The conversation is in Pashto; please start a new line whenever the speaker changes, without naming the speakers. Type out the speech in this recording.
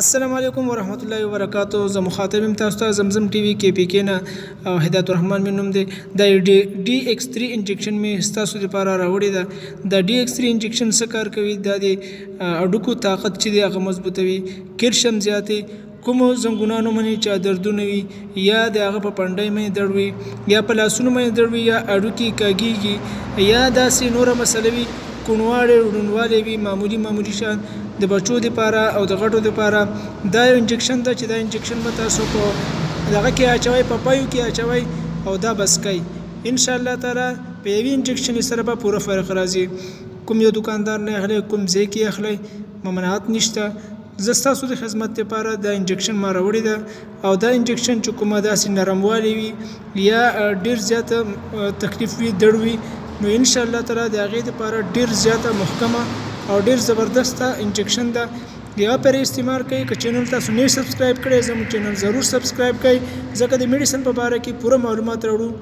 السلام علیکم ورحمت الله وبرکاتہ. زه مخاطب یم تاسو ته زمزم ټي وي کې پی کې نه او هدایت الرحمن مې نوم دی. د ډي ایکس 3 انجکشن مې ستاسو لپاره راوړی ده. د ډي ایکس 3 انجکشن څه کار کوي؟ دا د هډوکو طاقت چې دی هغه مضبوطوي، کیلشیم زیاتوي، کومو زنګونانو باندې چې دردونه وي یا د هغه په پنډۍ باندې درد وي یا په لاسونو باندې درد وي یا هډوکي کږیږي یا داسې نوره مسله وي، کڼواړې ړوندوالی وي، معمولي شیان د بچو دپاره او د غټو دپاره دا یو انجکشن ده چې دا انجکشن به تاسو په دغه کې اچوئ، په پایو کې اچوئ او دا بس کوئ. انشاءالله تعالی په یوې انجکشن سره به پوره فرق راځي. کوم یو دکاندار نه اخلئ، کوم ځای کې اخلئ، ممنوعات نشته. زه ستاسو د خدمت لپاره دا انجکشن ما راوړې ده او دا انجکشن چې کومه داسې نرموالی وي یا ډېر زیاته تکلیف وي، درد وي، نو انشاءالله تعالی د هغې دپاره ډېر زیاته محکمه او ډېر زبردسته انجکشن ده. یا پرې استعمال کوئ. که چینل تاسو نه سبسکرایب کړی، زموږ چینل ضرور سبسکرایب کړئ ځکه د میډیسن په باره کې پوره معلومات راوړو.